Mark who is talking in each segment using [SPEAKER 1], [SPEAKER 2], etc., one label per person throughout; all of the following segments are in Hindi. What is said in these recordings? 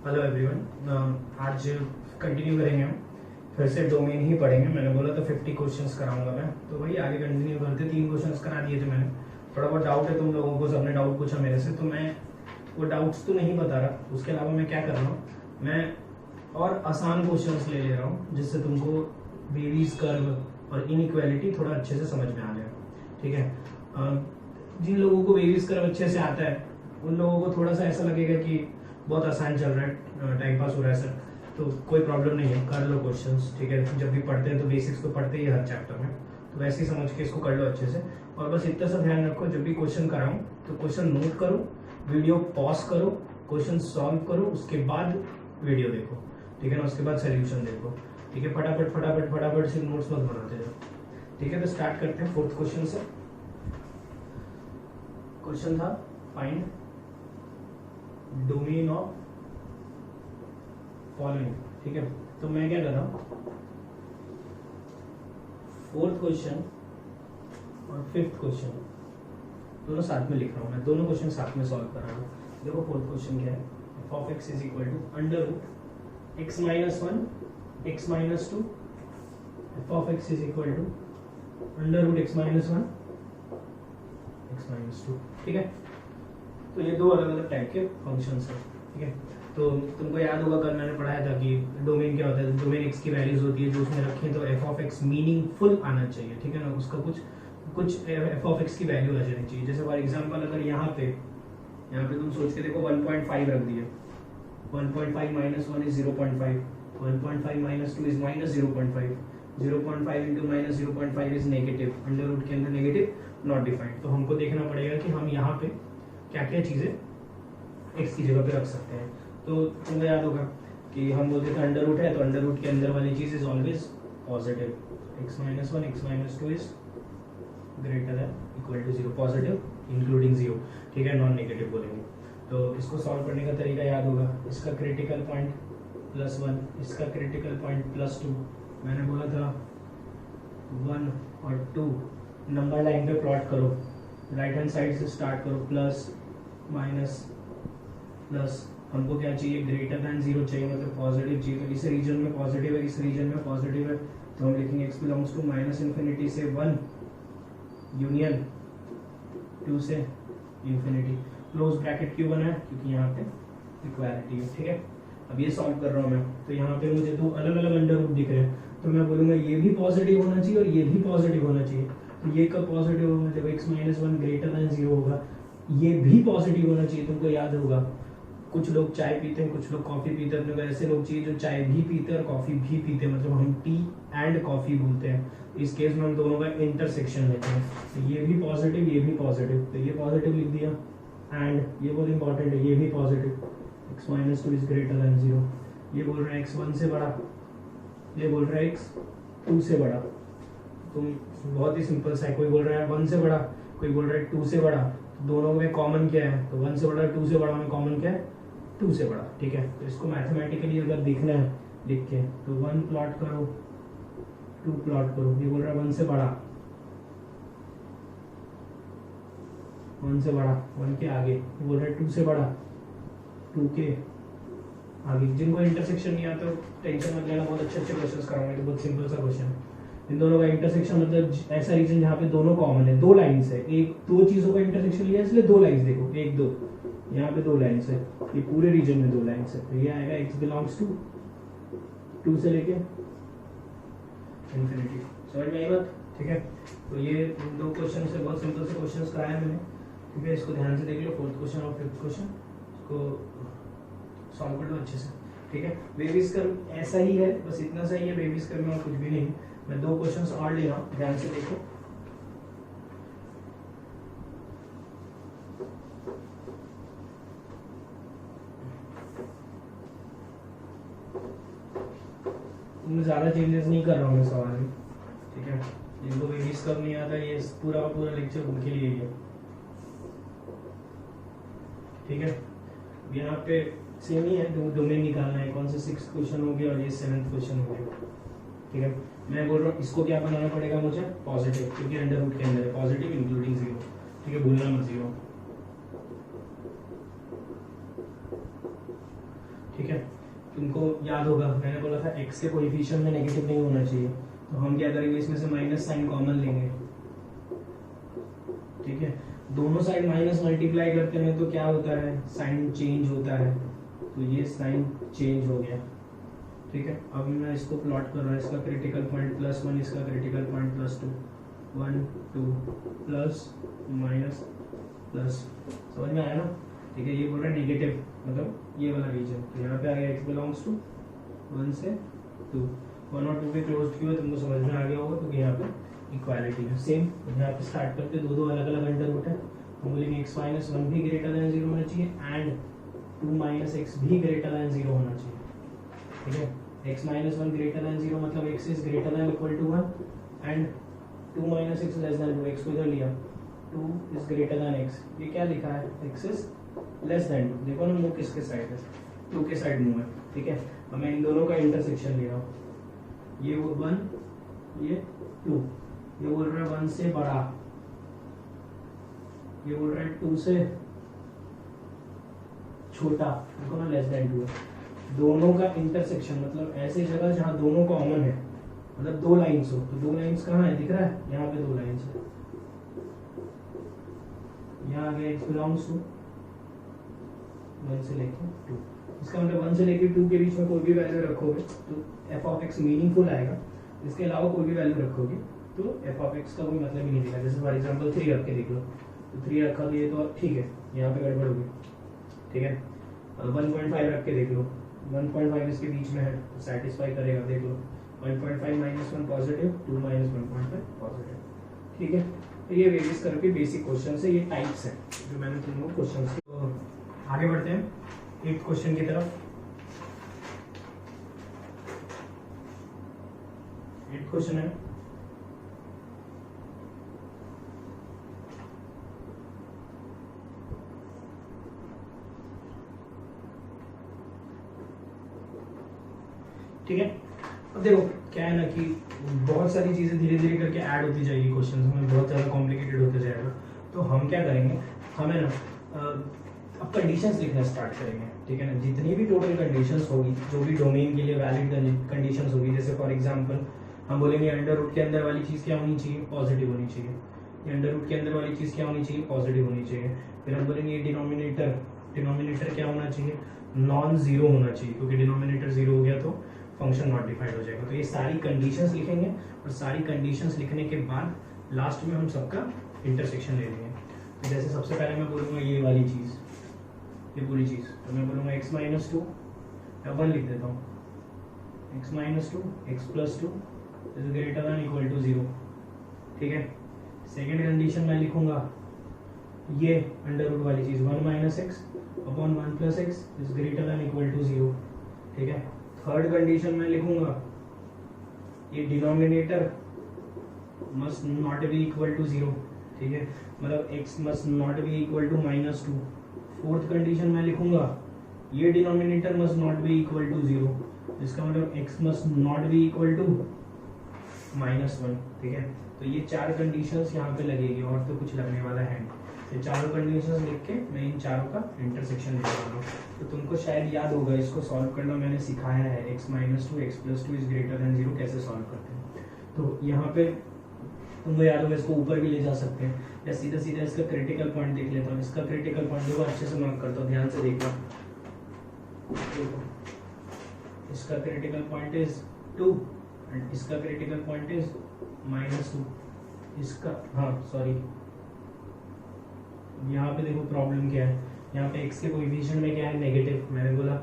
[SPEAKER 1] हेलो एवरीवन, आज कंटिन्यू करेंगे हम फिर से डोमेन ही पढ़ेंगे। मैंने बोला था 50 क्वेश्चंस कराऊंगा मैं, तो वही आगे कंटिन्यू करते। 3 क्वेश्चंस करा दिए थे मैंने। थोड़ा बहुत डाउट है तुम लोगों को, सबने डाउट पूछा मेरे से, तो मैं वो डाउट्स तो नहीं बता रहा। उसके अलावा मैं क्या कर रहा हूँ, मैं और आसान क्वेश्चंस ले रहा हूँ जिससे तुमको वेरीज कर्व और इनइक्वालिटी थोड़ा अच्छे से समझ में आ जाए। ठीक है, जिन लोगों को वेरीज कर्व अच्छे से आता है उन लोगों को थोड़ा सा ऐसा लगेगा कि बहुत आसान चल रहा है, टाइम पास हो रहा है सर, तो कोई प्रॉब्लम नहीं है, कर लो क्वेश्चंस। ठीक है, जब भी पढ़ते हैं तो बेसिक्स तो पढ़ते ही हर चैप्टर में, तो वैसे ही समझ के इसको कर लो अच्छे से। और बस इतना सा ध्यान रखो, जब भी क्वेश्चन कराऊं तो क्वेश्चन नोट करो, वीडियो पॉज करो, क्वेश्चन सॉल्व करो, उसके बाद वीडियो देखो। ठीक है ना, उसके बाद सोल्यूशन देखो। ठीक है, फटाफट फटाफट फटाफट से नोट्स मत बनाते जाओ। ठीक है, तो स्टार्ट करते हैं 4th क्वेश्चन से। क्वेश्चन था फाइंड डोमेन ऑफ फॉलोइंग। ठीक है, तो मैं क्या कर रहा हूं, 4th क्वेश्चन और 5th क्वेश्चन दोनों साथ में लिख रहा हूं। मैं दोनों क्वेश्चन साथ में सॉल्व कर रहा हूं। देखो 4th क्वेश्चन क्या है, f of x is equal to under root x minus 1 x minus 2, f of x is equal to under root x minus 1 x minus 2। ठीक है, तो ये दो अलग अलग टाइप के फंक्शंस हैं। ठीक है, तो तुमको याद होगा कल मैंने पढ़ाया था कि डोमेन क्या होता है। डोमेन x की वैल्यूज होती है जो उसमें रखें तो f of x मीनिंगफुल आना चाहिए। ठीक है ना, उसका कुछ f of x की वैल्यू आ जानी चाहिए। जैसे फॉर एग्जांपल अगर यहाँ पे तुम सोच के देखो 1.5 रख दिए, 1.5 minus 1 is 0.5, 1.5 minus 2 is minus 0.5, 0.5 into minus 0.5 is negative, under root के अंदर नेगेटिव नॉट डिफाइंड। तो हमको देखना पड़ेगा कि हम यहाँ पे क्या क्या चीजें x की जगह पे रख सकते हैं। तो तुम्हें याद होगा कि हम बोलते थे अंडर रूट है तो अंडर रूट के अंदर वाली चीज is always positive, x minus 1 x minus 2 is greater than equal to 0, positive including 0। ठीक है, नॉन नेगेटिव बोलेंगे। तो इसको सॉल्व करने का तरीका याद होगा, इसका क्रिटिकल पॉइंट +1, इसका क्रिटिकल पॉइंट +2। मैंने बोला था 1 और 2 नंबर लाइन पे प्लॉट करो, राइट हैंड साइड से स्टार्ट करो, प्लस माइनस प्लस। हमको क्या चाहिए, ग्रेटर देन 0 चाहिए, मतलब पॉजिटिव चाहिए। तो इस रीजन में पॉजिटिव है, इस रीजन में पॉजिटिव है, तो हम लिखेंगे x belongs to minus infinity से 1 यूनियन 2 से इन्फिनिटी। क्लोज ब्रैकेट क्यों बना है, क्योंकि यहाँ पे इक्वालिटी है। ठीक है, अब ये सॉल्व कर रहा हूँ मैं, तो यहाँ पे मुझे दो अलग अलग अंडर रूट दिख रहे हैं, तो मैं बोलूंगा ये भी पॉजिटिव होना चाहिए और ये भी पॉजिटिव होना चाहिए। तो ये कब पॉजिटिव होगा, जब x माइनस 1 ग्रेटर देन 0 होगा। ये भी पॉजिटिव होना चाहिए। तुमको याद होगा कुछ लोग चाय पीते हैं, कुछ लोग कॉफी पीते हैं, अपने को ऐसे लोग चाहिए जो चाय भी पीते हैं और कॉफी भी पीते हैं, मतलब हम टी एंड कॉफी बोलते हैं। इस केस में हम दोनों का इंटरसेक्शन लेते हैं, तो ये भी पॉजिटिव ये भी पॉजिटिव, तो ये पॉजिटिव लिख दिया। एंड ये बहुत इंपॉर्टेंट है, ये भी positive, x minus 2 is greater then 0। ये बोल रहा है x 1 से बड़ा, ये बोल रहा है x 2 से बड़ा। तुम बहुत ही सिंपल सा है, कोई बोल रहा है 1 से बड़ा, कोई बोल रहा है 2 से बड़ा, तो दोनों में कॉमन क्या है, तो 1 से बड़ा 2 से बड़ा में कॉमन क्या है, 2 से बड़ा। ठीक है, तो इसको मैथमेटिकली अगर देखना है लिख के, तो 1 प्लॉट करो 2 प्लॉट करो। ये बोल रहा है 1 से बड़ा, 1 से बड़ा 1 के आगे, ये बोल रहा है 2 से बड़ा 2 के आगे। जिनको इंटरसेक्शन नहीं आता टेंशन मत लेना, बहुत अच्छे अच्छे क्वेश्चंस कराऊंगा, तो बहुत सिंपल सा क्वेश्चन है। इन दोनों का इंटरसेक्शन मतलब ऐसा रीजन जहाँ पे दोनों कॉमन है, 2 लाइंस है, एक 2 चीजों का इंटरसेक्शन लिया इसलिए 2 लाइंस देखो, 1 2, यहाँ पे 2 लाइंस है, ये पूरे रीजन में 2 लाइंस है। तो ये आएगा x बिलोंग्स टू 2 से लेके इंफिनिटी। समझ में आई बात? ठीक है, तो ये 2 क्वेश्चन से बहुत सिंपल से क्वेश्चंस कराए मैंने। ठीक है, इसको ध्यान से देख लो, 4th क्वेश्चन और 5th क्वेश्चन, इसको सॉल्व कर लो अच्छे से। ठीक है, बेबीज कर्व ऐसा ही है, बस इतना सा ही है बेबीज कर्व में और कुछ भी नहीं। मैं 2 क्वेश्चंस और ले रहा हूँ, ध्यान से देखो। ज्यादा चेंजेस नहीं कर रहा हूँ मैं सवाल में। ठीक है, जिनको बेबीज कर्व नहीं आता ये पूरा का पूरा लेक्चर उनके लिए ही है। ठीक है, यहाँ पे सेम ही है, डोमेन निकालना है, कौन से 6th क्वेश्चन हो गया और ये 7th क्वेश्चन हो गया। ठीक है, मैं बोल रहा हूँ इसको क्या बनाना पड़ेगा मुझे, पॉजिटिव, क्योंकि अंडर रूट के अंदर है, पॉजिटिव इंक्लूडिंग 0। ठीक है, भूलना मत 0। ठीक है, x के कोएफिशिएंट में नेगेटिव नहीं होना चाहिए, तो हम क्या करेंगे, इसमें से माइनस साइन कॉमन लेंगे, ठीक है। दोनों साइड माइनस मल्टीप्लाई करते हैं तो क्या होता है, साइन चेंज होता है, तो ये साइन चेंज हो गया, ठीक है। अब मैं इसको प्लॉट कर रहा हूँ, इसका क्रिटिकल पॉइंट +1, इसका critical point +2, 1 2 plus minus plus, समझ में आया ना, ठीक है। ये बोल रहा है नेगेटिव, मतलब ये वाला रीजन, तो यहाँ पे आ गया x बिलोंग्स टू 1 से 2, 1 और 2 पे क्लोज किया, तुमको समझ में आ गया होगा, क्योंकि यहाँ पे इक्वालिटी है। सेम यहाँ पे स्टार्ट करते दो अलग अलग अंडर रूट है, हम बोलेंगे x माइनस 1 भी ग्रेटर देन 0 होना चाहिए एंड 2 माइनस x भी ग्रेटर देन 0 होना चाहिए, ठीक है। x माइनस 1 ग्रेटर देन 0 मतलब x is greater than equal to 1 and 2 minus x less than 2, x को इधर लिया, 2 इज ग्रेटर देन x, ये क्या लिखा है, x इज लेस देन 2, देखो ना मूव किसके साइड है, 2 के साइड मूव है, ठीक है। अब मैं इन दोनों का इंटरसेक्शन ले रहा हूँ, ये 1 ये 2, ये बोल रहा है 1 से बड़ा, ये बोल रहा है 2 से छोटा, देखो ना लेस देन 2 है। दोनों का इंटरसेक्शन मतलब ऐसे जगह जहां दोनों कॉमन है, मतलब दो लाइंस हो, तो दो लाइंस कहाँ है, दिख रहा है, यहाँ पे दो लाइंस है, यहाँ आ गया x बिलोंग्स टू 1 से लेके 2, इसका मतलब 1 से लेके 2 के बीच में कोई भी वैल्यू रखोगे तो f ऑफ x मीनिंगफुल आएगा, इसके अलावा कोई भी वैल्यू रखोगे तो f ऑफ x का कोई मतलब ही नहीं दिखा। जैसे फॉर एग्जांपल 3 रख के देख लो, तो 3 रखा तो ये तो ठीक है, यहाँ पे गड़बड़ होगी, ठीक है। 1.5 रख के देख लो, 1.5 इसके बीच में है तो सेटिस्फाई करेगा, देख लो 1.5 माइनस 1 पॉजिटिव, 2 माइनस 1.5 पॉजिटिव, ठीक है। तो ये वेरियस करके बेसिक क्वेश्चन है, ये टाइप्स हैं जो मैंने तुम लोग क्वेश्चन से। तो आगे बढ़ते हैं 8th क्वेश्चन की तरफ। 8th क्वेश्चन है, ठीक है। अब देखो क्या है ना कि बहुत सारी चीजें धीरे धीरे करके ऐड होती जाएगी, क्वेश्चन में बहुत ज्यादा कॉम्प्लिकेटेड होते जाएगा, तो हम क्या करेंगे, हमें ना अब कंडीशंस लिखना स्टार्ट करेंगे, ठीक है ना। जितनी भी टोटल कंडीशंस होगी, जो भी डोमेन के लिए वैलिड कंडीशंस होगी, जैसे फॉर एग्जांपल हम बोलेंगे अंडर रूट के अंदर वाली चीज क्या होनी चाहिए, पॉजिटिव होनी चाहिए, अंडर रूट के अंदर वाली चीज क्या होनी चाहिए, पॉजिटिव होनी चाहिए। फिर हम बोलेंगे डिनोमिनेटर क्या होना चाहिए, नॉन जीरो होना चाहिए, क्योंकि डिनोमिनेटर जीरो हो गया तो फंक्शन नॉट डिफाइंड हो जाएगा। तो ये सारी कंडीशंस लिखेंगे और सारी कंडीशंस लिखने के बाद लास्ट में हम सबका इंटरसेक्शन ले लेंगे। तो जैसे सबसे पहले मैं बोलूँगा ये वाली चीज़, ये पूरी चीज़, तो मैं बोलूँगा x माइनस 2 या 1 लिख देता हूँ, x minus 2 x plus 2 is greater than equal to 0, ठीक है। सेकेंड कंडीशन मैं लिखूंगा ये अंडर रूट वाली चीज़ 1 minus x upon 1 plus x is greater than equal to 0, ठीक है। थर्ड कंडीशन में लिखूंगा ये denominator must not be equal to 0, ठीक है, मतलब x must not be equal to -2। Fourth condition में लिखूंगा ये denominator must not be equal to 0, इसका मतलब x must not be equal to -1, ठीक है। तो ये चार कंडीशंस यहाँ पे लगेगी और तो कुछ लगने वाला है नहीं। ये चारों कंडीशंस लिख के मैं इन चारों का इंटरसेक्शन लिख रहा हूँ। तो तुमको शायद याद होगा, इसको सॉल्व करना मैंने सिखाया है, x minus 2 x plus 2 is greater then 0 कैसे सॉल्व करते हैं। तो यहाँ पे तुमको याद होगा, इसको ऊपर भी ले जा सकते हैं या सीधा सीधा इसका क्रिटिकल पॉइंट देख लेता हूँ। इसका क्रिटिकल पॉइंट देखो, अच्छे से मार्क करता हूँ, ध्यान से देखो, इसका क्रिटिकल पॉइंट इज 2 एंड इसका क्रिटिकल पॉइंट इज -2। इसका सॉरी, यहाँ पे देखो प्रॉब्लम क्या है, यहाँ पे x के कोएफिशिएंट में क्या है, नेगेटिव। मैंने बोला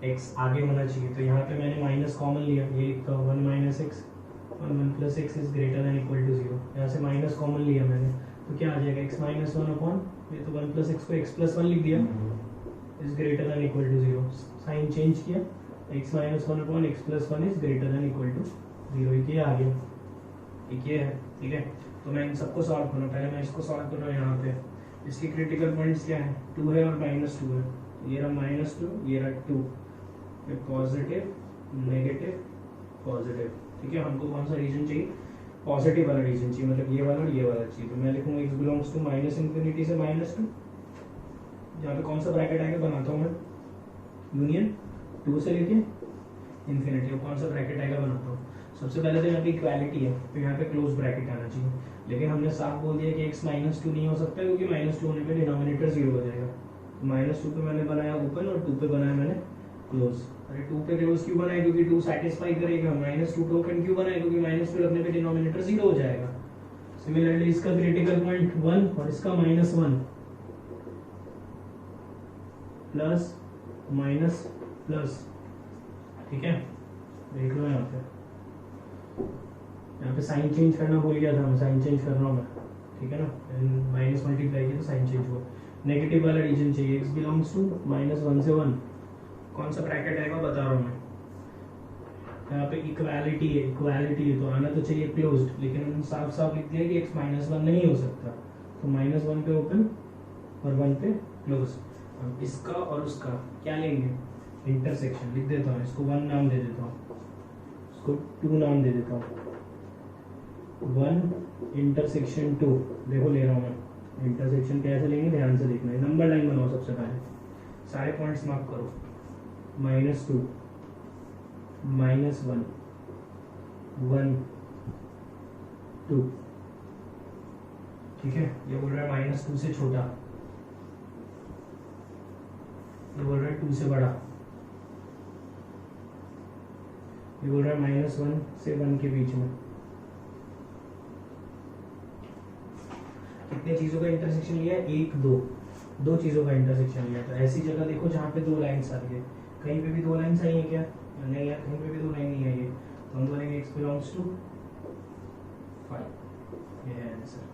[SPEAKER 1] x आगे होना चाहिए, तो यहाँ पे मैंने माइनस कॉमन लिया, ये लिखता हूँ 1 माइनस एक्स और 1 plus x is greater than equal to 0। यहाँ से माइनस कॉमन लिया मैंने, तो क्या आ जाएगा x माइनस 1 अपॉन ये तो 1 प्लस एक्स को x प्लस 1 लिख दिया is greater than equal to 0। Sign change किया, x minus 1 upon x plus 1 is greater than equal to 0, ये आ गया, ये है, ठीक है। तो मैं इन सबको सॉल्व करूँ, पहले मैं इसको सॉल्व कर रहा हूँ। यहाँ पे इसके क्रिटिकल पॉइंट्स क्या है, 2 है और -2 है, ये रहा -2, ये रहा 2, फिर पॉजिटिव नेगेटिव पॉजिटिव, ठीक है। हमको कौन सा रीजन चाहिए, पॉजिटिव वाला रीजन चाहिए, मतलब ये वाला और ये वाला चाहिए। तो मैं लिखूंगा x बिलोंग्स टू -∞ से -2, यहाँ पे कौन सा ब्रैकेट आएगा बनाता हूँ मैं, यूनियन 2 से लेके इन्फिनिटी। कौन सा ब्रैकेट आएगा बनाता हूँ। सबसे पहले तो यहाँ पे इक्वालिटी है तो यहाँ पे क्लोज ब्रैकेट आना चाहिए, लेकिन हमने साफ बोल दिया कि x -2 नहीं हो सकता क्योंकि -2 होने पे डिनोमिनेटर 0 हो जाएगा। तो -2 पे मैंने बनाया ओपन और 2 पे बनाया मैंने क्लोज। अरे 2 पे क्लोज क्यों बनाया, क्योंकि 2 सेटिस्फाई करेगा। -2 पे ओपन क्यों बनाया, क्योंकि -2 रखने पे डिनोमिनेटर 0 हो जाएगा। सिमिलरली इसका क्रिटिकल पॉइंट 1 और इसका -1 प्लस माइनस प्लस, ठीक है। देख लो यहाँ पे साइन चेंज करना भूल गया था मैं, साइन चेंज कर रहा हूँ मैं, ठीक है ना। माइनस मल्टीप्लाई किया तो साइन चेंज हुआ। नेगेटिव वाला रीजन चाहिए, x बिलोंग्स टू -1 से 1। कौन सा ब्रैकेट आएगा बता रहा हूँ मैं। यहाँ पे इक्वालिटी है तो आना तो चाहिए क्लोज्ड, लेकिन हमने साफ साफ लिख दिया कि x -1 नहीं हो सकता। तो -1 पे ओपन और 1 पे क्लोज। अब इसका और उसका क्या लेंगे, इंटरसेक्शन लिख देता हूँ। इसको 1 नाम दे देता हूँ, इसको 2 नाम दे देता हूँ। 1 इंटरसेक्शन 2, देखो ले रहा हूँ मैं। इंटरसेक्शन कैसे लेंगे ध्यान से देखना है। नंबर लाइन बनाओ सबसे पहले, सारे पॉइंट्स मार्क करो। -2 -1 1 2, ठीक है। ये बोल रहा है -2 से छोटा, ये बोल रहा है 2 से बड़ा, ये बोल रहा है -1 से 1 के बीच में। कितने चीजों का इंटरसेक्शन लिया है, 1 2 चीजों का इंटरसेक्शन लिया। तो ऐसी जगह देखो जहाँ पे 2 लाइन्स आ रही है। कहीं पे भी 2 लाइन्स आई है क्या, नहीं यार, कहीं पे भी 2 लाइन नहीं आई है। तो हम बोलेंगे x बिलोंग्स टू 5, ये है आंसर।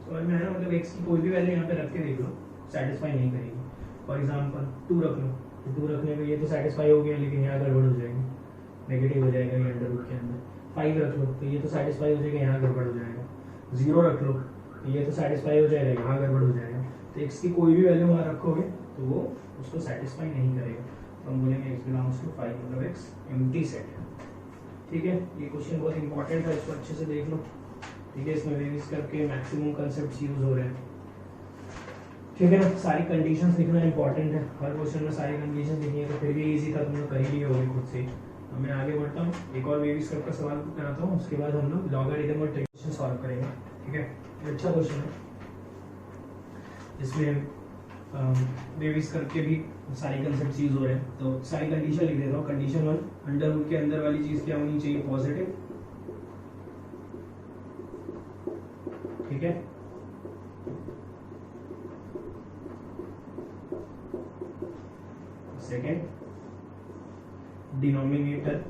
[SPEAKER 1] समझ में आया ना, मतलब x की कोई भी वैल्यू यहाँ पे रख के देख लो, सेटिस्फाई नहीं करेगी। फॉर एग्जाम्पल 2 रख लो, तो 2 रखने पे ये तो सेटिस्फाई हो गया, लेकिन यहाँ गड़बड़ हो जाएगी, नेगेटिव हो जाएगा ये अंडर रूट के अंदर। 5 रख लो तो ये तो सेटिस्फाई हो जाएगा, यहाँ गड़बड़ हो जाएगा। 0 रख लो तो ये तो सेटिस्फाई हो जाएगा, यहाँ गड़बड़ हो जाएगा। तो x की कोई भी वैल्यू वहाँ रखोगे तो वो उसको सेटिस्फाई नहीं करेगा। तो हम बोलेंगे x बिलोंग्स टू 5, मतलब x एम्प्टी सेट है, ठीक है। ये क्वेश्चन बहुत इंपॉर्टेंट है, इसको अच्छे से देख लो, ठीक है। इसमें वेरिएस करके मैक्सिमम कंसेप्ट यूज हो रहे हैं, ठीक है ना। सारी कंडीशंस लिखना इंपॉर्टेंट है, हर क्वेश्चन में सारी कंडीशंस लिखनी है। तो फिर भी इजी था, तुम लोग कर ही लिए होगे खुद से। अब मैं आगे बढ़ता हूँ, एक और वेरिएस करके सवाल कराता हूँ, उसके बाद हम लोग लॉगरिथम और ट्रिग्नोमेट्री सॉल्व करेंगे, ठीक है। अच्छा क्वेश्चन है, इसमें वेरिएस करके भी सारी कंसेप्ट यूज हो रहे हैं। तो सारी कंडीशन लिख देता हूँ। कंडीशन 1, अंडर रूट के अंदर वाली चीज क्या होनी चाहिए, पॉजिटिव, ठीक है। Second, denominator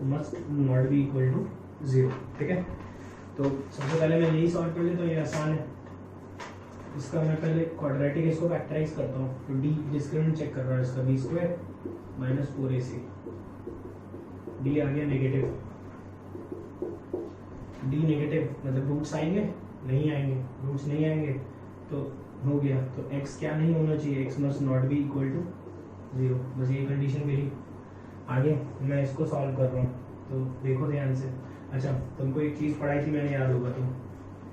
[SPEAKER 1] must not be equal to 0, ठीक है। तो सबसे पहले मैं यही सॉल्व कर लेता हूँ, ये आसान है। इसका मैं पहले क्वाड्रेटिक इसको फैक्टराइज करता हूँ। तो डी डिस्क्रिमिनेंट चेक कर रहा है, इसका b² - 4ac, डी आ गया नेगेटिव, डी नेगेटिव मतलब रूट्स आएंगे, नहीं आएंगे, रूट्स नहीं आएंगे तो हो गया। तो x क्या नहीं होना चाहिए, x must not be equal to 0, बस ये कंडीशन मेरी। आगे मैं इसको सॉल्व कर रहा हूँ, तो देखो ध्यान से। अच्छा, तुमको एक चीज़ पढ़ाई थी मैंने, याद होगा, तुम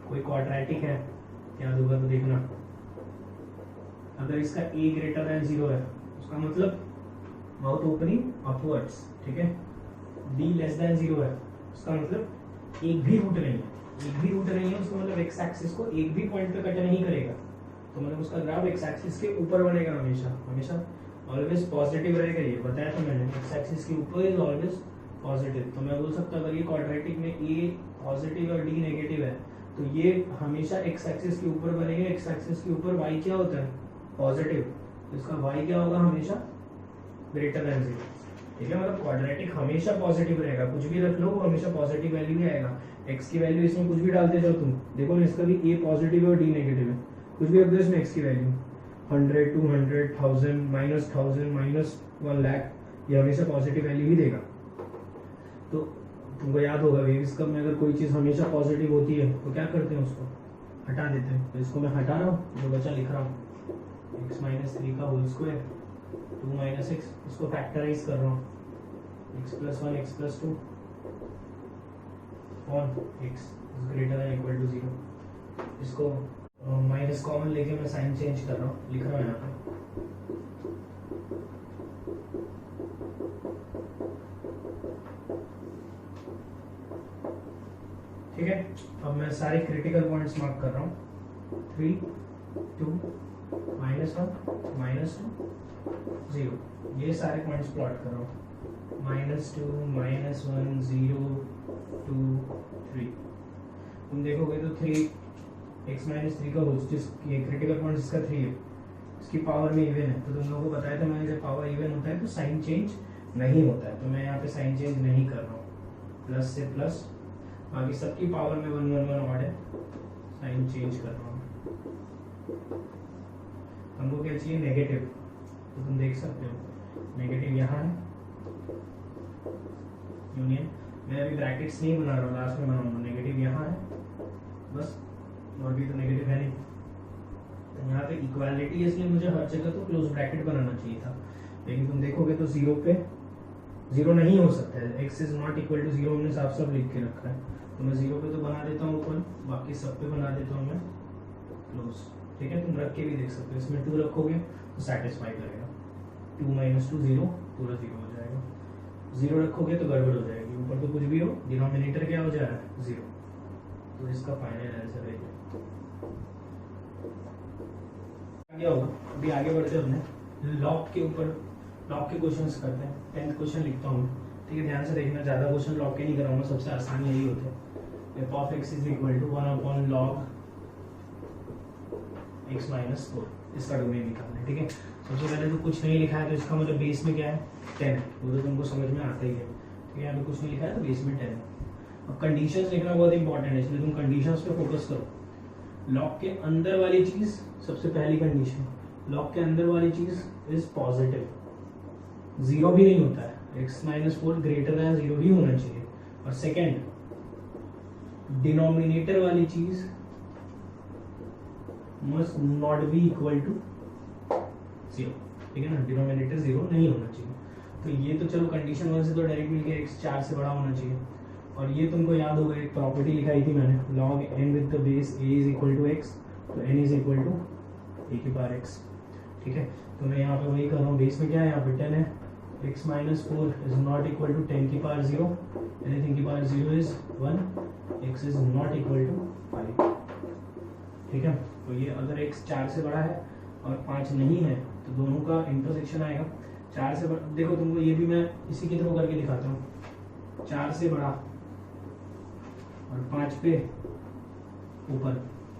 [SPEAKER 1] कोई क्वाड्रेटिक है याद होगा तो देखना, अगर इसका a ग्रेटर देन 0 है उसका मतलब माउथ ओपनिंग अपवर्ड्स, ठीक है। d लेस देन 0 है उसका मतलब एक भी रूट नहीं है, एक भी रूट नहीं है उसका मतलब x एक्सिस को एक भी पॉइंट पे कट नहीं करेगा। तो मतलब उसका ग्राफ x एक्सिस के ऊपर बनेगा, हमेशा हमेशा ऑलवेज पॉजिटिव रहेगा। ये बताया था मैंने, x एक्सिस के ऊपर इज ऑलवेज पॉजिटिव। तो मैं बोल सकता अगर ये क्वाड्रेटिक में a पॉजिटिव और d नेगेटिव है तो ये हमेशा x एक्सिस के ऊपर बनेगा। x एक्सिस के ऊपर y क्या होता है, पॉजिटिव, तो इसका y क्या होगा, हमेशा ग्रेटर देन 0, ठीक है। मतलब क्वाड्रेटिक हमेशा पॉजिटिव रहेगा, कुछ भी रख लो वो हमेशा पॉजिटिव वैल्यू ही आएगा। x की वैल्यू इसमें कुछ भी डालते जाओ तुम, देखो ना इसका भी a पॉजिटिव है और d नेगेटिव है, कुछ भी रख दो इसमें x की वैल्यू 100, 200, 1000, -1000, -1 लाख, ये हमेशा पॉजिटिव वैल्यू ही देगा। तो तुमको याद होगा वेरिएस में अगर कोई चीज़ हमेशा पॉजिटिव होती है तो क्या करते हैं, उसको हटा देते हैं। तो इसको मैं हटा रहा हूँ, जो बचा लिख रहा हूँ x - 3 का होल स्क्वायर 2 - x, इसको फैक्टराइज कर रहा हूँ, x + 1 x + 2 on x is greater than equal to 0। इसको माइनस कॉमन लेके मैं साइन चेंज कर रहा हूँ, लिख रहा हूँ यहाँ पे ठीक है, अब मैं सारे क्रिटिकल पॉइंट्स मार्क कर रहा हूँ, 3 2 -1 -2 0, ये सारे पॉइंट्स प्लॉट कर रहा हूँ, -2 -1 0 2 3। तुम देखोगे तो 3 x - 3 का होल, जिस ये क्रिटिकल पॉइंट इसका 3 है, इसकी पावर में इवन है, तो तुम लोगों को बताया था मैंने, जब पावर इवन होता है तो साइन चेंज नहीं होता है, तो मैं यहाँ पे साइन चेंज नहीं कर रहा हूँ, प्लस से प्लस, बाकी सबकी पावर में 1 1 1 ऑड है, साइन चेंज कर रहा हूँ। हमको क्या चाहिए, नेगेटिव, तो तुम देख सकते हो नेगेटिव यहाँ है, यूनियन, मैं अभी ब्रैकेट्स नहीं बना रहा हूँ, लास्ट में बनाऊंगा, नेगेटिव यहाँ है बस, और भी तो नेगेटिव है नहीं, यहाँ पे इक्वालिटी है, इसलिए मुझे हर जगह तो क्लोज ब्रैकेट बनाना चाहिए था, लेकिन तुम देखोगे तो 0 पे 0 नहीं हो सकता है, x is not equal to 0 हमने साफ साफ लिख के रखा है, तो मैं 0 पे तो बना देता हूँ ऊपर, बाकी सब पे बना देता हूँ मैं क्लोज। ठीक है, तुम रख के भी देख सकते हो, इसमें 2 रखोगे तो सेटिस्फाई करेगा, 2 - 2 0 पूरा 0 हो जाएगा, 0 रखोगे तो गड़बड़ हो जाएगी, ऊपर तो कुछ भी हो, डिनोमिनेटर क्या हो जाएगा 0, तो इसका फाइनल आंसर है क्या होगा। अभी आगे बढ़ते हमने लॉग के ऊपर, लॉग के क्वेश्चंस करते हैं, 10th क्वेश्चन लिखता हूँ, ठीक है, ध्यान से देखना, ज़्यादा क्वेश्चन लॉग के नहीं कराऊंगा, सबसे आसान यही होते हैं। f of x is equal to 1 log x - 4, इसका डोमेन निकालना है। ठीक है, सबसे पहले तो कुछ नहीं लिखा है, तो इसका मतलब बेस में क्या है 10 है, वो तो तुमको समझ में आता ही है। ठीक है, यहाँ पे कुछ नहीं लिखा है तो बेस में 10 है। अब कंडीशंस लिखना बहुत इंपॉर्टेंट है, इसलिए तुम कंडीशंस पे फोकस करो। लॉग के अंदर वाली चीज, सबसे पहली कंडीशन, लॉग के अंदर वाली चीज इज पॉजिटिव, 0 भी नहीं होता है, x - 4 ग्रेटर दैन 0 ही होना चाहिए। और सेकेंड, डिनोमिनेटर वाली चीज must not be equal to 0। ठीक है ना, डिनोमिनेटर 0 नहीं होना चाहिए। तो ये तो चलो कंडीशन 1 से तो डायरेक्ट मिल गया, x 4 से बड़ा होना चाहिए। और ये तुमको याद होगा, एक प्रॉपर्टी लिखाई थी मैंने, log n with the base a is equal to x, तो n is equal to a की पावर x। ठीक है, तो मैं यहाँ पे वही कर रहा हूँ, बेस में क्या है, यहाँ पे 10 है, x - 4 is not equal to 10 की पावर 0, एनीथिंग की power 0 is 1, x is not equal to 5। ठीक है, तो ये अगर x 4 से बड़ा है और 5 नहीं है, तो दोनों का इंटरसेक्शन आएगा 4 से बड़ा। देखो तुमको ये भी मैं इसी के थ्रू करके दिखाता हूँ, 4 से बड़ा और 5 पे ऊपर,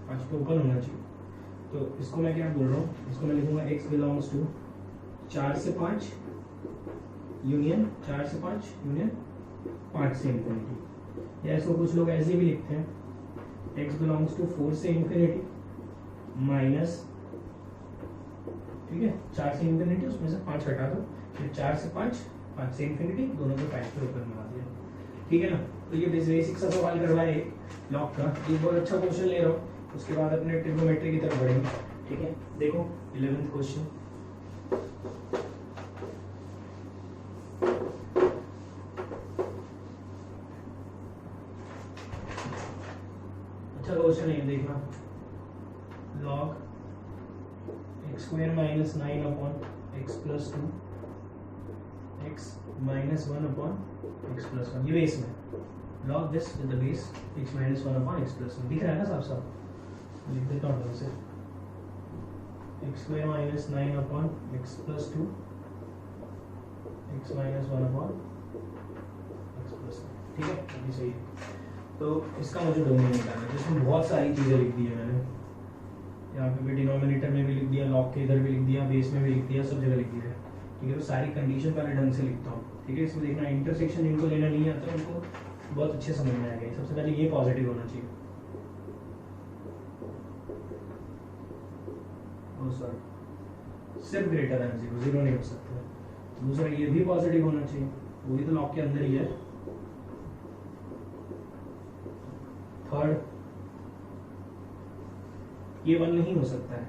[SPEAKER 1] 5 पे ऊपर होना चाहिए। तो इसको मैं क्या बोल रहा हूँ, इसको मैं लिखूंगा x बिलोंग्स टू 4 से 5 यूनियन 4 से 5 यूनियन 5 से इंफिनिटी, या इसको कुछ लोग ऐसे भी लिखते हैं, x बिलोंग्स टू 4 से इंफिनिटी माइनस, ठीक है, 4 से इंफिनिटी, उसमें से 5 हटा दो, फिर 4 से 5, 5 से इंफिनिटी, दोनों को 5 पे ऊपर मिला दिया। ठीक है ना, तो ये बेसिक सा सवाल करवाए लॉग का, ये बहुत अच्छा क्वेश्चन ले रहा हूँ। उसके बाद अपने ट्रिग्नोमेट्री की तरफ बढ़ेंगे। ठीक है, देखो 11th क्वेश्चन, अच्छा क्वेश्चन है, देखना, log x² - 9 upon x + 2 x - 1 upon x + 1, ये बेस में, log this with the base x - 1 upon x + 1, दिख रहा है ना साफ साफ, लिख देता हूँ से, x² - 9 upon x + 2 x - 1 upon x + 1। ठीक है, अभी सही है। तो इसका मुझे डोमेन निकालना है, जिसमें बहुत सारी चीज़ें लिख दी है मैंने, यहाँ पे भी डिनोमिनेटर में भी लिख दिया, लॉग के इधर भी लिख दिया, बेस में भी लिख दिया, सब जगह लिख दिया है। ठीक है, तो सारी कंडीशन पहले ढंग से लिखता हूँ। ठीक है, इसमें देखना, इंटरसेक्शन जिनको लेना नहीं आता उनको बहुत अच्छे समझ में आएगा। सबसे पहले ये पॉजिटिव होना चाहिए, सॉरी, सिर्फ ग्रेटर दैन 0, 0 नहीं हो सकता। दूसरा, ये भी पॉजिटिव होना चाहिए, वो भी तो लॉग के अंदर ही है। थर्ड, ये 1 नहीं हो सकता है।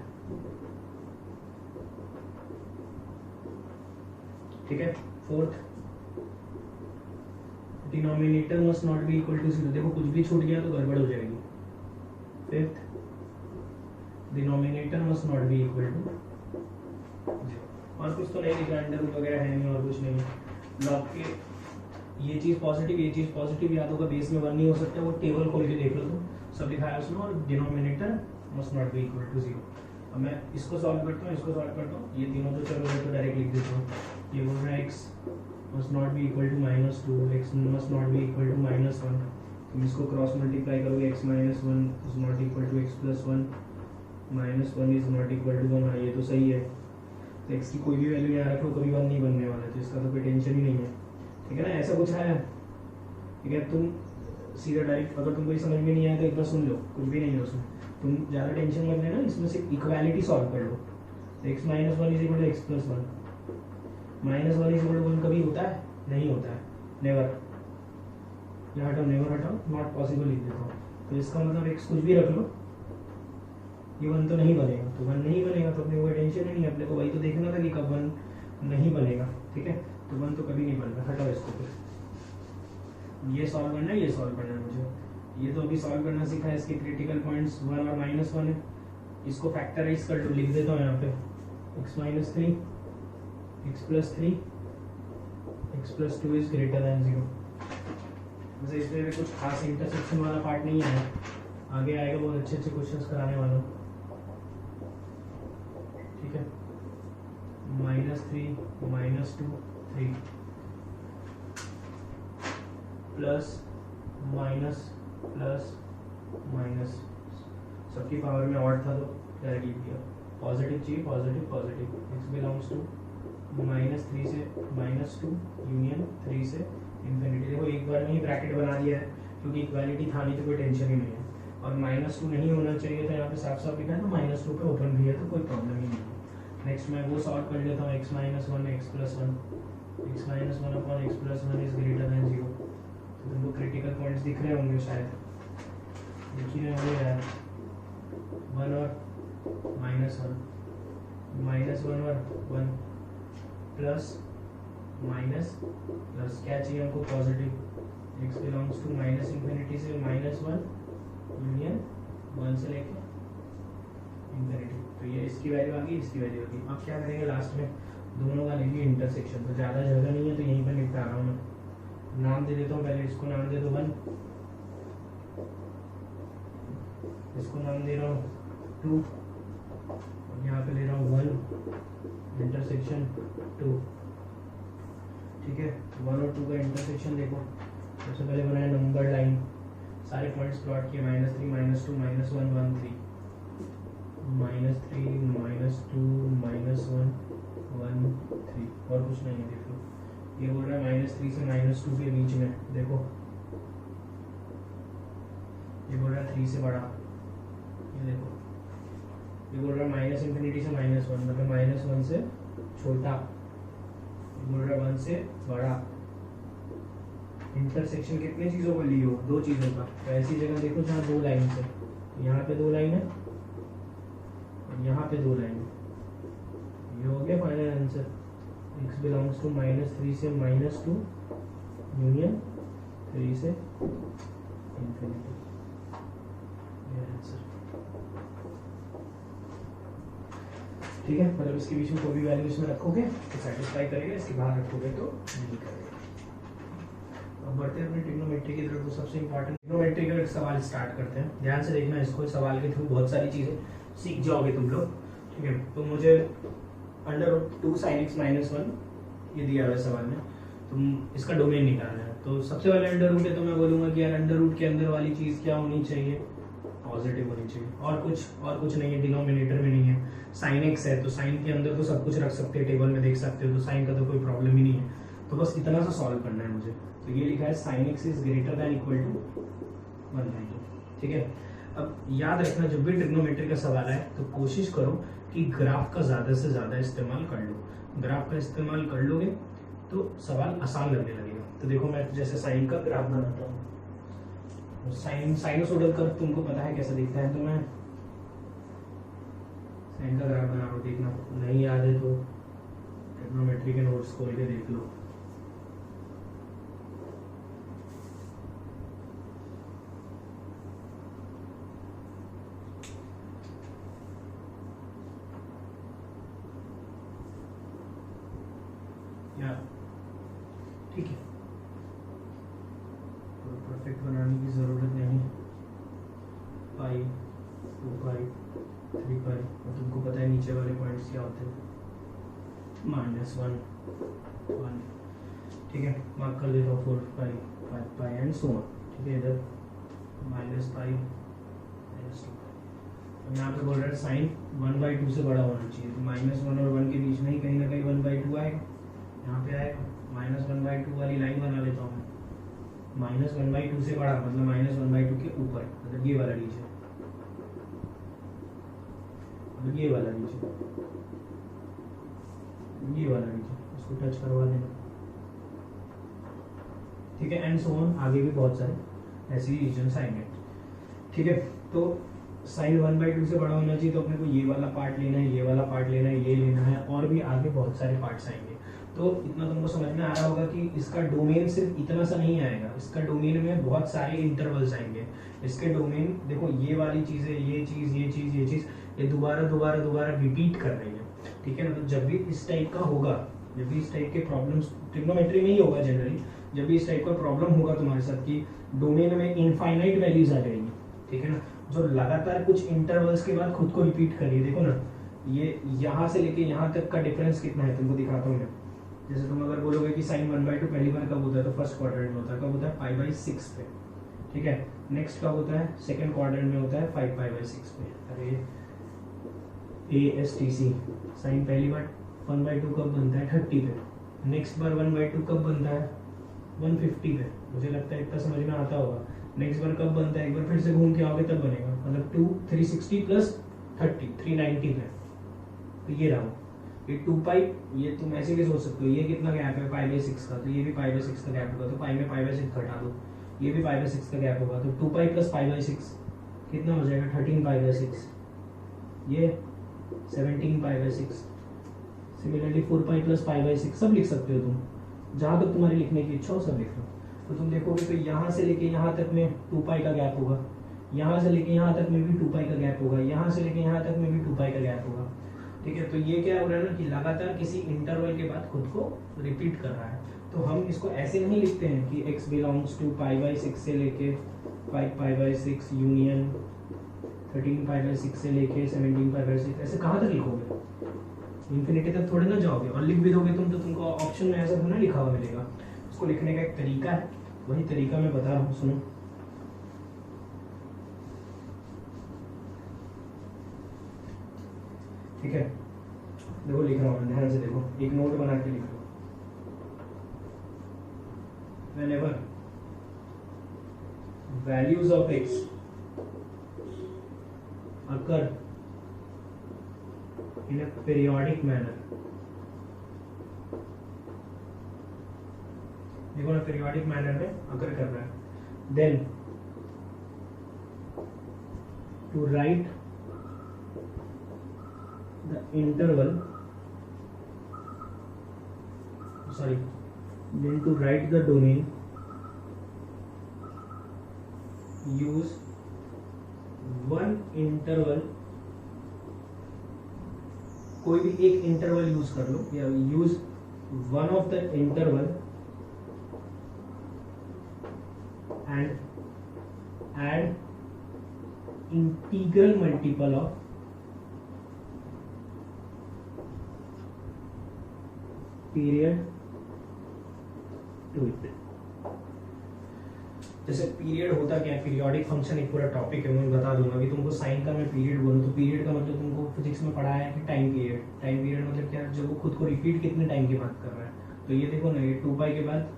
[SPEAKER 1] ठीक है, fourth, denominator must not be equal to 0, देखो कुछ भी छूट गया तो गड़बड़ हो जाएगी। Fifth, denominator must not be equal to 0, और कुछ तो नहीं लिखा, अंडर रूट वगैरह है नहीं और कुछ नहीं। लॉग के ये चीज़ पॉजिटिव याद होगा, बेस में 1 नहीं हो सकता, वो टेबल खोल के देख लो तुम, सब लिखा है उसमें, और denominator must not be equal to 0। अब मैं इसको सॉल्व करता हूँ, इसको सॉल्व करता हूँ, ये तीनों तो चलो मैं तो डायरेक्ट लिख देता हूँ। ये बोल रहा है x must not be equal to -2, x must not be equal to -1। तुम इसको क्रॉस मल्टीप्लाई करोगे, x minus 1 is not equal to x plus 1, -1 is not equal to 1। हाँ ये तो सही है, तो x की कोई भी वैल्यू यहाँ रख लो, कभी 1 नहीं बनने वाला है, तो इसका तो कोई टेंशन ही नहीं है, ठीक है ना। ऐसा कुछ है, ठीक है। तुम सीधा डायरेक्ट, अगर तुमको ये समझ में नहीं आया तो एक बार सुन लो, कुछ भी नहीं है उसमें, तुम ज़्यादा टेंशन मत लेना, इसमें से इक्वालिटी सॉल्व कर लो। तो x minus 1 is equal to x plus 1, -1 is equal to 1 कभी होता है? नहीं होता है, नेवर। यहाँ हटाओ, नेवर हटाओ, नॉट पॉसिबल लिख देता हूँ। तो इसका मतलब x कुछ भी रख लो, ये 1 तो नहीं बनेगा, तो 1 नहीं बनेगा तो अपने कोई टेंशन ही नहीं है, अपने को वही तो देखना था कि कब 1 नहीं बनेगा, ठीक है। तो 1 तो कभी नहीं बनेगा, हटाओ इसको। फिर ये सॉल्व करना है, ये सॉल्व करना है मुझे, ये तो अभी सॉल्व करना सीखा है। इसके क्रिटिकल पॉइंट्स 1 और -1 है, इसको फैक्टराइज कर लो, लिख देता हूँ यहाँ पे x minus 3, x plus 3, x plus 2 is greater then 0। वैसे इसमें भी कुछ खास इंटरसेक्शन वाला पार्ट नहीं है, आगे आएगा, बहुत अच्छे अच्छे क्वेश्चंस कराने वाला हूँ, ठीक है। -3 -2 3 प्लस माइनस प्लस माइनस, सबकी पावर में ऑड था तो डायरेक्ट लिख दिया। पॉजिटिव चाहिए, positive positive, x belongs to -3 से -2 यूनियन 3 से इन्फिनिटी। देखो एक बार में ही ब्रैकेट बना दिया है, क्योंकि इक्वालिटी था नहीं तो कोई टेंशन ही नहीं है। और -2 नहीं होना चाहिए था, यहाँ पे साफ साफ लिखा है, तो -2 पे ओपन भी है तो कोई प्रॉब्लम ही नहीं है। नेक्स्ट मैं वो सॉल्व कर लेता हूँ, x minus 1 x plus 1, x minus 1 upon x plus 1 is greater then 0। तो तुमको क्रिटिकल पॉइंट्स दिख रहे होंगे शायद, दिख ही रहे होंगे यार, 1 और -1, -1 और 1 प्लस माइनस प्लस, क्या चाहिए हमको? Positive. x belongs to minus infinity से -1 यूनियन 1 से लेके इन्फिनिटी। तो ये इसकी वैल्यू आ गई, इसकी वैल्यू आ गई। अब क्या करेंगे लास्ट में, दोनों का लेंगे इंटरसेक्शन। तो ज़्यादा जगह नहीं है तो यहीं पर निपटा रहा हूँ मैं, नाम दे देता हूँ, पहले इसको नाम दे दो 1, इसको नाम दे रहा हूँ 2, और यहाँ पे ले रहा हूँ 1 इंटरसेक्शन 2, ठीक है। 1 और 2 का इंटरसेक्शन देखो, सबसे पहले बनाया नंबर लाइन, सारे पॉइंट्स प्लॉट किए, -3 -2 -1 1 3 -3 -2 -1 1 3, और कुछ नहीं है। देखो ये बोल रहा है -3 से -2 के बीच में, देखो ये बोल रहा है 3 से बड़ा, ये देखो ये बोल रहा है माइनस इन्फिनिटी से -1, मतलब -1 से छोटा, ये बोल रहा है 1 से बड़ा। इंटरसेक्शन कितने चीज़ों को ली हो? 2 चीज़ों का। तो ऐसी जगह देखो जहाँ 2 लाइन है, यहाँ पे 2 लाइन है और यहाँ पे 2 लाइन है, ये हो गया final answer. x belongs to -3 से -2 यूनियन 3 से इन्फिनिटी, ये आंसर, ठीक है। मतलब इसके बीच में कोई भी वैल्यू इसमें रखोगे तो सेटिस्फाई करेगा, इसके बाहर रखोगे तो नहीं करेगा। अब बढ़ते हैं अपने ट्रिग्नोमेट्री की तरफ। तो सबसे इंपॉर्टेंट ट्रिग्नोमेट्री का एक सवाल स्टार्ट करते हैं, ध्यान से देखना इसको, सवाल के थ्रू बहुत सारी चीज़ें सीख जाओगे तुम लोग, ठीक है। तो मुझे √2 sin x - 1 ये दिया हुआ है सवाल में, तुम इसका डोमेन निकालना है। तो सबसे पहले अंडर रूट है, तो मैं बोलूँगा कि यार अंडर रूट के अंदर वाली चीज़ क्या होनी चाहिए? पॉजिटिव होनी चाहिए, और कुछ नहीं है, डिनोमिनेटर में नहीं है। साइन x है तो साइन के अंदर तो सब कुछ रख सकते हैं, टेबल में देख सकते हो, तो साइन का तो कोई प्रॉब्लम ही नहीं है। तो बस इतना सा सॉल्व करना है मुझे। तो ये लिखा है sin x is greater than equal to 1/2, ठीक है। अब याद रखना, जब भी ट्रिग्नोमेट्री का सवाल है तो कोशिश करो कि ग्राफ का ज़्यादा से ज़्यादा इस्तेमाल कर लो। ग्राफ का इस्तेमाल कर लोगे तो सवाल आसान लगने लगेगा। तो देखो मैं जैसे साइन का ग्राफ बनाता हूँ, साइनोसोडल कर्व तुमको पता है कैसे दिखता है, तो मैं साइन का ग्राफ बना रहा हूँ, देखना नहीं याद है तो ट्रिग्नोमेट्री के नोट्स खोल के देख लो। ठीक है, बनाने की ज़रूरत नहीं, पाई 2 पाई 3 पाई, और तुमको पता है नीचे वाले पॉइंट्स क्या होते हैं, -1 1, ठीक है, मार्क कर देता हूँ 4 पाई 5 पाई एंड सो ऑन, ठीक है, इधर -पाई -2। यहाँ पे बोल रहा है साइन 1/2 से बड़ा होना चाहिए, तो -1 और 1 के बीच में ही कहीं ना कहीं 1/2 आएगा, यहाँ पे आएगा, -1/2 वाली लाइन बना लेता हूँ मैं, -1/2 से बड़ा मतलब -1/2 के ऊपर, मतलब ये वाला रीजन, मतलब ये वाला रीजन, ये वाला रीजन, इसको टच करवा देना, ठीक है, एंड सो ऑन, आगे भी बहुत सारे ऐसे ही रीजन आएंगे, ठीक है। तो साइन 1/2 से बड़ा होना चाहिए, तो अपने को ये वाला पार्ट लेना है, ये वाला पार्ट लेना है, ये लेना है, और भी आगे बहुत सारे पार्ट्स आएंगे। तो इतना तुमको समझ में आ रहा होगा कि इसका डोमेन सिर्फ इतना सा नहीं आएगा, इसका डोमेन में बहुत सारे इंटरवल्स आएंगे। इसके डोमेन देखो, ये वाली चीजें, ये चीज, ये चीज, ये चीज, ये दोबारा दोबारा दोबारा रिपीट कर रही है, ठीक है ना। तो जब भी इस टाइप का होगा, जब भी इस टाइप के प्रॉब्लम्स, ट्रिग्नोमेट्री में ही होगा जनरली, जब भी इस टाइप का प्रॉब्लम होगा तुम्हारे साथ कि डोमेन में इनफाइनाइट वैल्यूज आ जाएंगी, ठीक है ना, जो लगातार कुछ इंटरवल्स के बाद खुद को रिपीट करिए। देखो ना, ये यहाँ से लेके यहाँ तक का डिफरेंस कितना है तुमको दिखाता हूँ मैं। जैसे तुम अगर बोलोगे कि साइन 1/2 पहली बार कब होता है, तो फर्स्ट क्वाड्रेंट में होता है, कब होता है, π/6 पे, ठीक है। नेक्स्ट कब होता है, सेकंड क्वाड्रेंट में होता है 5π/6 पे। अरे ASTC, साइन पहली बार 1/2 कब बनता है, 30 पे। नेक्स्ट बार 1/2 कब बनता है, 150 पे। मुझे लगता है इतना समझ में आता होगा। नेक्स्ट बार कब बनता है, एक बार फिर से घूम के आओगे तब बनेगा, मतलब 360 + 30 390 पे। तो ये रहा, ये 2 पाई, ये तुम ऐसे भी सोच सकते हो, ये कितना गैप है π/6 का, तो ये भी π/6 का गैप होगा, तो पाई में π/6 घटा दो, ये भी π/6 का गैप होगा, तो 2 पाई + π/6 कितना हो जाएगा, 13 π/6, ये 17 π/6। सिमिलरली 4 पाई + π/6 सब लिख सकते हो तुम, जहाँ तक तुम्हारी लिखने की इच्छा हो सब लिख लो। तो तुम देखोगे तो यहाँ से लेके यहाँ तक में 2 पाई का गैप होगा, यहाँ से लेके यहाँ तक में भी 2 पाई का गैप होगा, यहाँ से लेके यहाँ तक में भी 2 पाई का गैप होगा, ठीक है। तो ये क्या हो रहा है ना कि लगातार किसी इंटरवल के बाद खुद को रिपीट कर रहा है। तो हम इसको ऐसे नहीं लिखते हैं कि x बिलोंग्स टू π/6 से लेके 5π/6 यूनियन 13π/6 से लेके 17π/6, ऐसे कहाँ तक लिखोगे, इन्फिनिटी तक थोड़े ना जाओगे। और लिख भी दोगे तुम तो तुमको ऑप्शन में ऐसा थोड़ा लिखा हुआ मिलेगा। उसको लिखने का एक तरीका है, वही तरीका मैं बता रहा हूँ, सुनो। ठीक है, देखो लिख रहा हूँ, ध्यान से देखो, एक नोट बना के लिख लो। Whenever values of x occur in a periodic manner, देखो ना, periodic manner में अगर कर रहा है, then to write the interval, sorry, then to write the domain use one interval, कोई भी एक इंटरवल यूज कर लो, या use one of the interval and add integral multiple of period to it। जैसे पीरियड होता क्या है, पीरियोडिक फंक्शन एक पूरा टॉपिक है, मैं बता दूंगा। अभी तुमको साइन का मैं पीरियड बोलूँ तो पीरियड का मतलब तुमको फिजिक्स में पढ़ाया है कि टाइम पीरियड। टाइम पीरियड मतलब क्या, जब वो खुद को रिपीट कितने टाइम के बाद कर रहा है। तो ये देखो ना, ये 2 पाई के बाद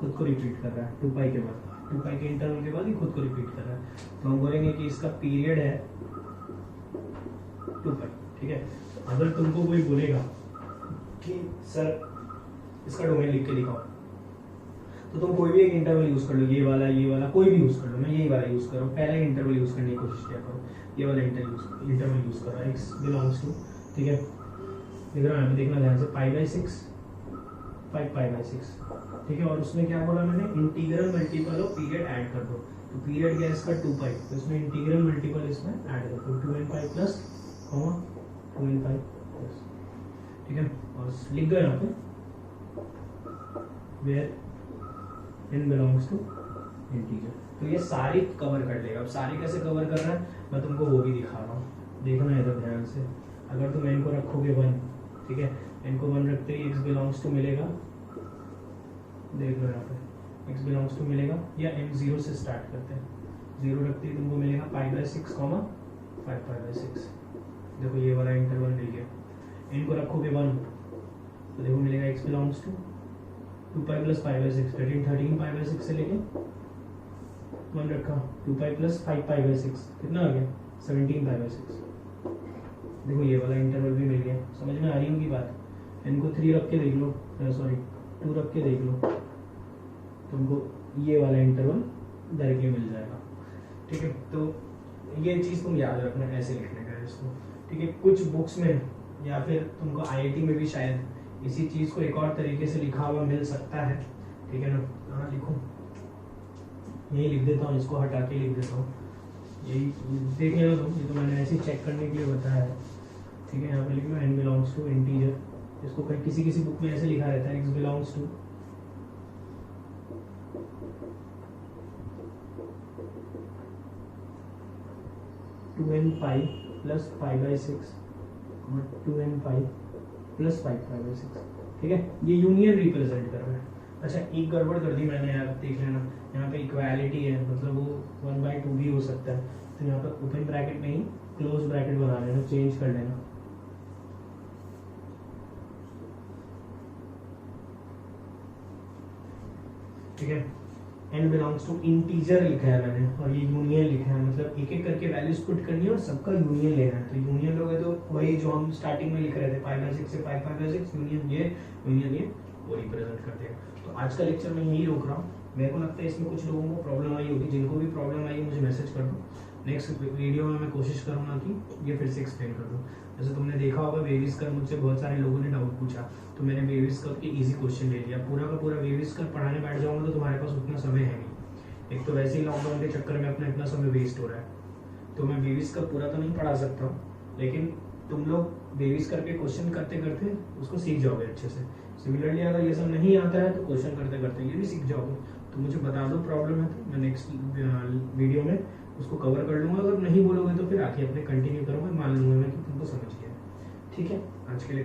[SPEAKER 1] खुद को रिपीट कर रहा है, 2 पाई के बाद, 2 पाई के इंटरवल के बाद ही खुद को रिपीट कर रहा है। तो हम बोलेंगे कि इसका पीरियड है 2 पाई, ठीक है। अगर तुमको कोई बोलेगा कि सर इसका डोमेन लिख के दिखाओ, तो तुम कोई भी एक इंटरवल यूज कर लो, ये वाला कोई भी यूज कर लो। मैं यही वाला यूज कर रहा हूँ, पहला ही इंटरवल यूज करने की कोशिश किया करो, ये वाला इंटरवल यूज कर रहा है, x बिलोंग्स टू, ठीक है। देख रहा है, देखना ध्यान से, π/6 5π/6, ठीक है। और उसमें क्या बोला मैंने, integral multiple of period add कर दो। तो पीरियड क्या है इसका 2 पाई, तो इसमें इंटीग्रल मल्टीपल इसमें ऐड कर दो, 2n π प्लस 2n π प्लस, ठीक है। और लिख दो यहाँ पे where n belongs to integer। तो ये सारी कवर कर लेगा। अब सारी कैसे कवर कर रहा है मैं तुमको वो भी दिखा रहा हूँ, देखना इधर ध्यान से। अगर तुम n को रखोगे 1, ठीक है, n को 1 रखते ही x बिलोंग्स टू मिलेगा, देख लो यहाँ पे x बिलोंग्स टू मिलेगा, या n 0 से स्टार्ट करते हैं, 0 रखते ही तुमको मिलेगा π/6, 5π/6। देखो ये वाला इंटरवल मिल गया। n को रखोगे 1 तो देखो मिलेगा x बिलोंग्स टू 2π + π/6, 13π/6 से लेके 1 रखा 2π + 5π/6, कितना आ गया 17π/6। देखो ये वाला इंटरवल भी मिल गया। समझ में आ रही होगी बात। n को 3 रख के देख लो, सॉरी 2 रख के देख लो, तुमको ये वाला इंटरवल डायरेक्टली मिल जाएगा। ठीक है, तो ये चीज़ तुम याद रखना, ऐसे लिखने का है इसको। ठीक है, कुछ बुक्स में या फिर तुमको IIT में भी शायद इसी चीज़ को एक और तरीके से लिखा हुआ मिल सकता है। ठीक है ना, हाँ लिखो, यही लिख देता हूँ, इसको हटा के लिख देता हूँ, यही देख लेना तुम, ये तो मैंने ऐसे चेक करने के लिए बताया है। ठीक है, यहाँ पे लिख लो n बिलोंग्स टू इंटीजर, इसको कहीं किसी किसी बुक में ऐसे लिखा रहता है x बिलोंग्स टू 2n π + π/6 और 2n π + 5π/6। ठीक है, ये यूनियन रिप्रेजेंट कर रहा है। अच्छा, एक गड़बड़ कर दी मैंने यार, देख लेना, यहाँ पे इक्वालिटी है, मतलब वो 1/2 भी हो सकता है, तो यहाँ पे ओपन ब्रैकेट नहीं क्लोज ब्रैकेट बना लेना, चेंज कर लेना। ठीक है, n बिलोंग्स टू इंटीजर लिखा है मैंने और ये यूनियन लिखा है, मतलब एक एक करके वैल्यूज पुट करनी है और सबका यूनियन लेना है। तो यूनियन लोगे तो वही जो हम स्टार्टिंग में लिख रहे थे π/6 से 5π/6, यूनियन ये वो रिप्रेजेंट करते हैं। तो आज का लेक्चर मैं यही रोक रहा हूँ। मेरे को लगता है इसमें कुछ लोगों को प्रॉब्लम आई होगी, जिनको भी प्रॉब्लम आई मुझे मैसेज कर दो, नेक्स्ट वीडियो में मैं कोशिश करूँगा कि ये फिर से एक्सप्लेन कर दूँ। जैसे तुमने देखा होगा बेबीज कर मुझसे बहुत सारे लोगों ने डाउट पूछा, तो मैंने बेबीज कर के इजी क्वेश्चन ले लिया। पूरा का पूरा बेबीज कर पढ़ाने बैठ जाऊंगा तो तुम्हारे पास उतना समय है नहीं, एक तो वैसे ही लॉकडाउन के चक्कर में अपना इतना समय वेस्ट हो रहा है, तो मैं बेबीज कर पूरा तो नहीं पढ़ा सकता हूँ, लेकिन तुम लोग बेबीज करके क्वेश्चन करते करते उसको सीख जाओगे अच्छे से। सिमिलरली अगर ये सब नहीं आता है तो क्वेश्चन करते करते ये भी सीख जाओगे। तो मुझे बता दो प्रॉब्लम है, तो मैं नेक्स्ट वीडियो में उसको कवर कर लूँगा। अगर नहीं बोलोगे तो फिर आके अपने कंटिन्यू करूँगा, मान लूँगा मैं कि तुमको समझ गया। ठीक है, आज के लिए